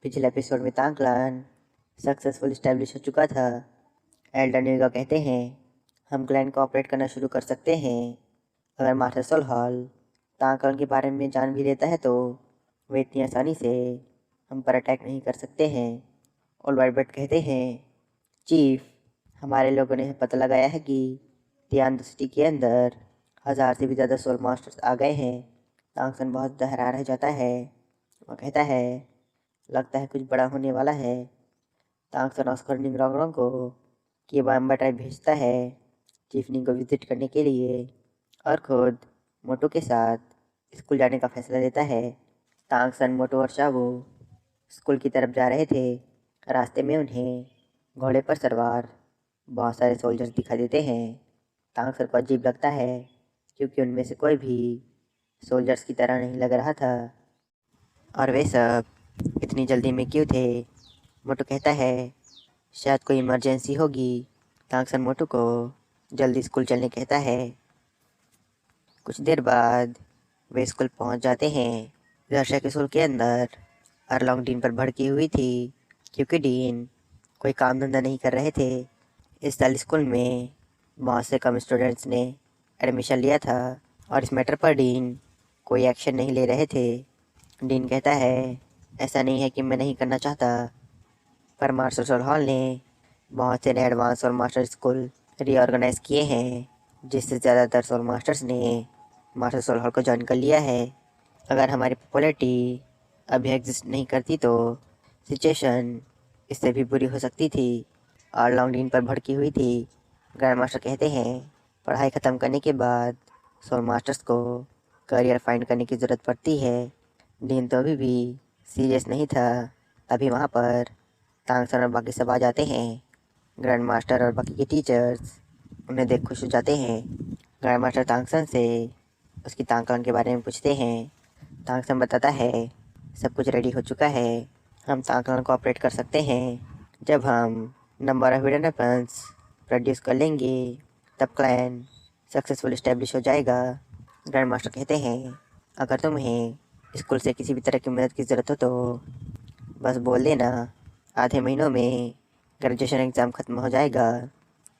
पिछले एपिसोड में तांगक्लान successful establish हो चुका था। एल्डर न्यूगा कहते हैं हम क्लैन को ऑपरेट करना शुरू कर सकते हैं अगर मास्टर सोलहॉल तांगक्लान के बारे में जान भी लेता है तो वे इतनी आसानी से हम पर अटैक नहीं कर सकते हैं। ऑल वाइट बट कहते हैं चीफ, हमारे लोगों ने पता लगाया है कि तियान सिटी के अंदर 1000 से भी ज़्यादा सोल मास्टर्स आ गए हैं। तांगसन बहुत हैरान रह जाता है। वह कहता है लगता है कुछ बड़ा होने वाला है। तांगसन ऑस्कर निंगरोंग को किबाम्बा टाइप भेजता है चीफ निंग को विजिट करने के लिए और खुद मोटो के साथ स्कूल जाने का फैसला लेता है। तांगसन, मोटो और शावो स्कूल की तरफ जा रहे थे। रास्ते में उन्हें घोड़े पर सवार बहुत सारे सोल्जर्स दिखाई देते हैं। तांगसन को अजीब लगता है क्योंकि उनमें से कोई भी सोल्जर्स की तरह नहीं लग रहा था और वे सब इतनी जल्दी में क्यों थे। मोटो कहता है शायद कोई इमरजेंसी होगी। तांगसन मोटो को जल्दी स्कूल चलने कहता है। कुछ देर बाद वे स्कूल पहुंच जाते हैं। दर्शक स्कूल के अंदर अरलोंग डीन पर भड़की हुई थी क्योंकि डीन कोई काम धंधा नहीं कर रहे थे। इस साल स्कूल में बहुत से कम स्टूडेंट्स ने एडमिशन लिया था और इस मैटर पर डीन कोई एक्शन नहीं ले रहे थे। डीन कहता है ऐसा नहीं है कि मैं नहीं करना चाहता, पर मास्टर सोल हॉल ने बहुत से एडवांस और मास्टर स्कूल रीऑर्गेनाइज किए हैं जिससे ज़्यादातर सोल मास्टर्स ने मास्टर सोल हॉल को ज्वाइन कर लिया है। अगर हमारी पॉपुलैरिटी अभी एग्जिस्ट नहीं करती तो सिचुएशन इससे भी बुरी हो सकती थी और लॉन्ग डीन पर भड़की हुई थी। ग्रैंड मास्टर कहते हैं पढ़ाई ख़त्म करने के बाद सोल मास्टर्स को करियर फाइंड करने की ज़रूरत पड़ती है। डीन तो अभी भी सीरियस नहीं था। तभी वहाँ पर तांगसन और बाकी सब आ जाते हैं। ग्रैंड मास्टर और बाकी के टीचर्स उन्हें देख खुश हो जाते हैं। ग्रैंड मास्टर तांगसन से उसकी तांगक्लान के बारे में पूछते हैं। तांगसन बताता है सब कुछ रेडी हो चुका है, हम तांगक्लान को ऑपरेट कर सकते हैं। जब हम number of hidden weapons produce कर लेंगे तब क्लैन सक्सेसफुल इस्टेब्लिश हो जाएगा। ग्रैंड मास्टर कहते हैं अगर तुम्हें स्कूल से किसी भी तरह की मदद की ज़रूरत हो तो बस बोल देना। आधे महीनों में ग्रेजुएशन एग्ज़ाम ख़त्म हो जाएगा,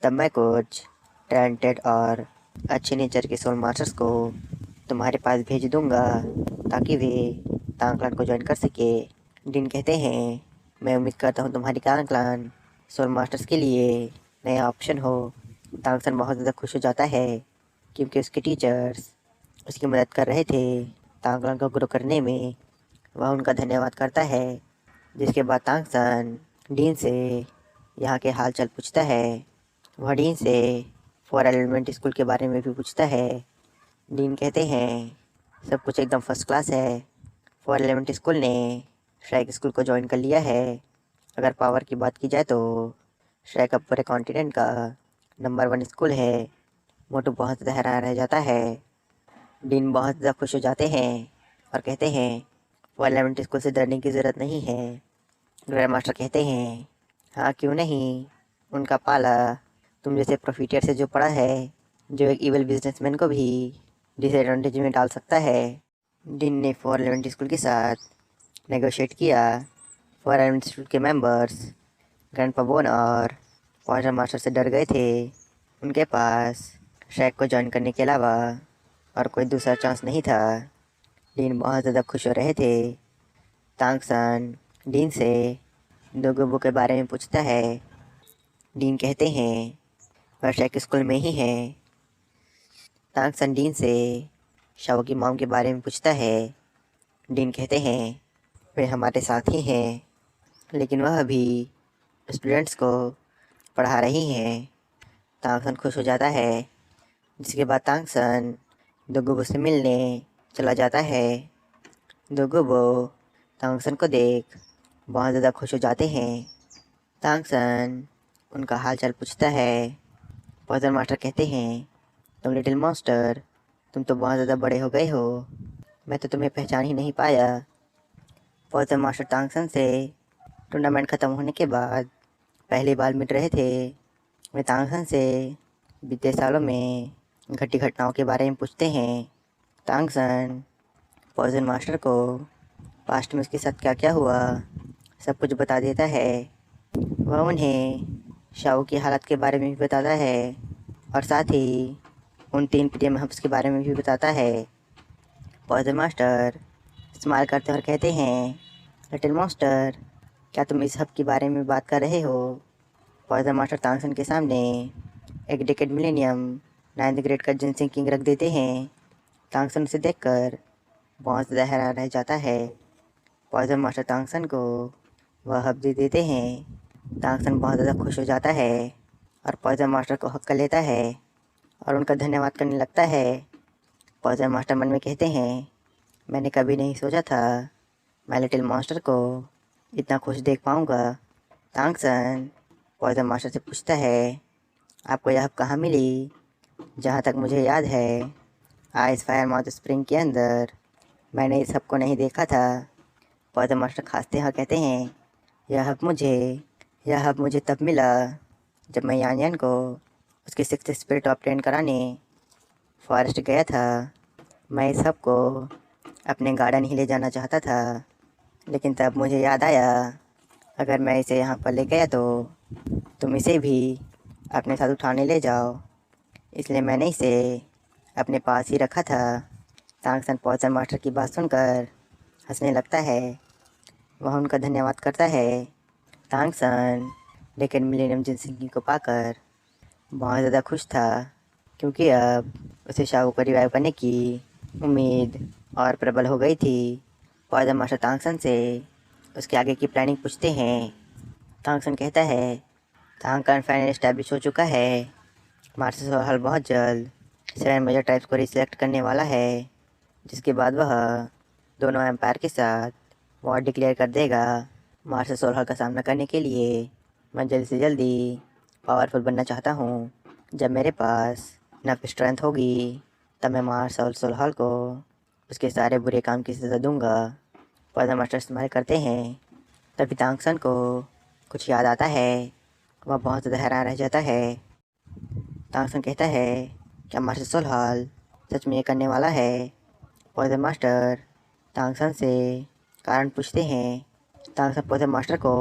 तब मैं कुछ टैलेंटेड और अच्छे नेचर के सोल मास्टर्स को तुम्हारे पास भेज दूंगा ताकि वे तांगक्लान को ज्वाइन कर सके। डीन कहते हैं मैं उम्मीद करता हूँ तुम्हारी तांगक्लान सोल मास्टर्स के लिए नया ऑप्शन हो। तांगसन बहुत ज़्यादा खुश हो जाता है क्योंकि उसके टीचर्स उसकी मदद कर रहे थे तांगक्लान को ग्रो करने में। वह उनका धन्यवाद करता है। जिसके बाद तांगसन डीन से यहाँ के हाल चाल पूछता है। वह डीन से 4 एलिमेंट स्कूल के बारे में भी पूछता है। डीन कहते हैं सब कुछ एकदम फर्स्ट क्लास है। 4 एलिमेंट स्कूल ने श्रैक स्कूल को ज्वाइन कर लिया है। अगर पावर की बात की जाए तो श्रैक अब पूरे कॉन्टिनेंट का नंबर 1 स्कूल है। मोटू बहुत ज़्यादा हैरान रह जाता है। डीन बहुत ज़्यादा खुश हो जाते हैं और कहते हैं 4 एलिमेंट स्कूल से डरने की ज़रूरत नहीं है। ग्रैंड मास्टर कहते हैं हाँ क्यों नहीं, उनका पाला तुम जैसे प्रोफिटियर से जो पड़ा है जो एक इविल बिजनेसमैन को भी डिसएडवांटेज में डाल सकता है। डीन ने 4 एलिमेंट स्कूल के साथ नेगोशिएट किया। 4 एलिमेंट स्कूल के मेंबर्स ग्रैंड पबोन और पॉइजन मास्टर से डर गए थे। उनके पास श्रैक को ज्वाइन करने के अलावा और कोई दूसरा चांस नहीं था। डीन बहुत ज़्यादा खुश हो रहे थे। तांगसन डीन से दोगोबो के बारे में पूछता है। डीन कहते हैं वह श्रैक स्कूल में ही है। तांगसन डीन से शाओ की मॉम के बारे में पूछता है। डीन कहते हैं वे हमारे साथ ही हैं लेकिन वह अभी स्टूडेंट्स को पढ़ा रही हैं। तांगसन खुश हो जाता है। जिसके बाद तांगसन दोगोबो से मिलने चला जाता है। दोगोबो तांगसन को देख बहुत ज़्यादा खुश हो जाते हैं। तांगसन उनका हाल चाल पूछता है। पॉइजन मास्टर कहते हैं तुम लिटिल मॉन्स्टर, तुम तो बहुत ज़्यादा बड़े हो गए हो, मैं तो तुम्हें पहचान ही नहीं पाया। पॉइजन मास्टर तांगसन से टूर्नामेंट ख़त्म होने के बाद पहली बार मिल रहे थे। वे तांगसन से बीते सालों में घटी घटनाओं के बारे में पूछते हैं। तांगसन पॉइजन मास्टर को पास्ट में उसके साथ क्या क्या हुआ सब कुछ बता देता है। वह उन्हें शाओ की हालत के बारे में भी बताता है और साथ ही उन 3 प्रियम हब्स के बारे में भी बताता है। पॉइजन मास्टर स्माइल करते और कहते हैं, लिटिल मॉन्स्टर, क्या तुम इस हब के बारे में बात कर रहे हो? पॉइजन मास्टर तांगसन के सामने एक डेकेड मिलेनियम 9th ग्रेड का जिनसिंग किंग रख देते हैं। तांगसन उसे देखकर बहुत ज़्यादा हैरान रह जाता है। पॉइजन मास्टर तांगसन को वह हब दे देते हैं। तांगसन बहुत ज़्यादा खुश हो जाता है और पॉइजन मास्टर को हक कर लेता है और उनका धन्यवाद करने लगता है। पॉइजन मास्टर मन में कहते हैं, मैंने कभी नहीं सोचा था मैं लिटिल मॉन्स्टर को इतना खुश देख पाऊँगा। तांगसन पॉइजन मास्टर से पूछता है, आपको यह हब कहाँ मिली? जहाँ तक मुझे याद है आइस फायर माउथ स्प्रिंग के अंदर मैंने इस हब को नहीं देखा था। पॉइजन मास्टर खांसते हैं कहते हैं, यह हब मुझे तब मिला जब मैं यान यान को उसके 6th स्पिरिट ऑब्टेन कराने फॉरेस्ट गया था। मैं इस हब को अपने गार्डन ही ले जाना चाहता था, लेकिन तब मुझे याद आया अगर मैं इसे यहाँ पर ले गया तो तुम इसे भी अपने साथ उठाने ले जाओ, इसलिए मैंने इसे अपने पास ही रखा था। तांगसन पॉइजन मास्टर की बात सुनकर हंसने लगता है। वह उनका धन्यवाद करता है। तांगसन लेकिन मिलेनियम जिनसिंग को पाकर बहुत ज़्यादा खुश था, क्योंकि अब उसे शाओ को रिवाइव करने की उम्मीद और प्रबल हो गई थी। पॉइजन मास्टर तांगसन से उसके आगे की प्लानिंग पूछते हैं। तांगसन कहता है, तांगकन फाइनल एस्टैब्लिश हो चुका है। मार्शल हॉल बहुत जल्द 7 मेजर टाइप्स को रिसेलेक्ट करने वाला है, जिसके बाद वह दोनों एम्पायर के साथ वॉर डिक्लेयर कर देगा। मार्शल सोल हॉल का सामना करने के लिए मैं जल्दी से जल्दी पावरफुल बनना चाहता हूँ। जब मेरे पास इनफ स्ट्रेंथ होगी तब मैं मार्शल सोल हॉल को उसके सारे बुरे काम की सज़ा दूंगा। पॉइजन मास्टर इस्तेमाल करते हैं। तभी तांगसन को कुछ याद आता है। वह बहुत ज़्यादा हैरान रह जाता है। तांगसन कहता है, क्या मार्शल सोल हॉल सच में ये करने वाला है? पॉइजन मास्टर तांगसन से कारण पूछते हैं। तांगसन पॉइजन मास्टर को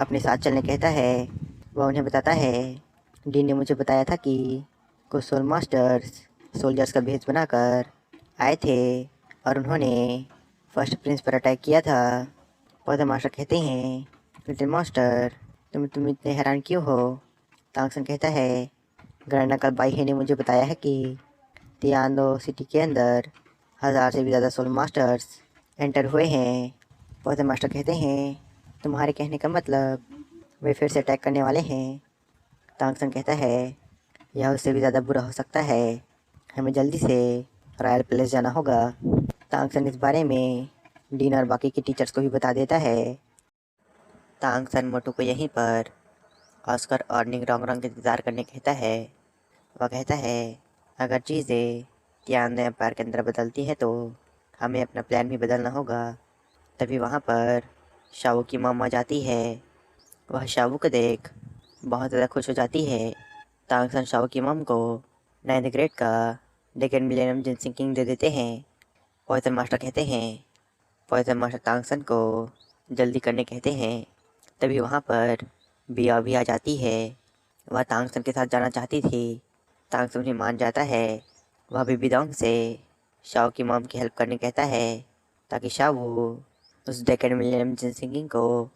अपने साथ चलने कहता है। वह उन्हें बताता है, डी ने मुझे बताया था कि कुछ सोल मास्टर्स सोल्जर्स का भेष बनाकर आए थे और उन्होंने फर्स्ट प्रिंस पर अटैक किया था। पॉइजन मास्टर कहते हैं, लिटिल मास्टर, तुम इतने हैरान क्यों हो? तांगसन कहता है, ग्रैंड अंकल बाई ने मुझे बताया है कि तियानो सिटी के अंदर 1000 से भी ज़्यादा सोल मास्टर्स एंटर हुए हैं। पॉइजन मास्टर कहते हैं, तुम्हारे कहने का मतलब वे फिर से अटैक करने वाले हैं? तांगसन कहता है, यह उससे भी ज़्यादा बुरा हो सकता है। हमें जल्दी से रॉयल पैलेस जाना होगा। तांगसन इस बारे में डीन और बाकी के टीचर्स को भी बता देता है। तांगसन मोटू को यहीं पर ऑस्कर और निंग रोंगरोंग का इंतज़ार करने कहता है। वह कहता है, अगर चीज़ें तियानो एम्पायर के अंदर बदलती है तो हमें अपना प्लान भी बदलना होगा। तभी वहाँ पर शाओ की मॉम आ जाती है। वह शाओ को देख बहुत ज़्यादा खुश हो जाती है। तांगसन शाओ की मॉम को 9th ग्रेड का डेकेड मिलेनियम जिनसिंग किंग दे देते हैं। पॉइजन मास्टर कहते हैं। पॉइजन मास्टर तांगसन को जल्दी करने कहते हैं। तभी वहाँ पर बिया भी आ जाती है। वह तांगसन के साथ जाना चाहती थी। तांगसन उन्हें मान जाता है। वह बिबिडोंग से शाओ की मॉम की हेल्प करने कहता है, ताकि शाओ उस डेकेड मिलेनियम जिनसिंग किंग को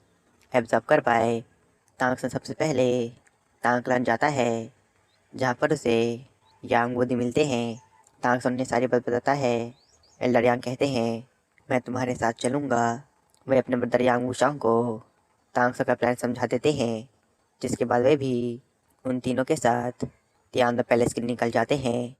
एब्जॉर्ब कर पाए। तांगसन सबसे पहले तांगक्लान जाता है, जहाँ पर उसे यांग बोधी मिलते हैं। तांगसन उन्हें सारी बात बताता है। एल्डर यांग कहते हैं, मैं तुम्हारे साथ चलूँगा। वे अपने ब्रदर यांग वूशांग को तांगसन का प्लान समझा देते हैं, जिसके बाद वे भी उन तीनों के साथ तियानो पैलेस के लिए निकल जाते हैं।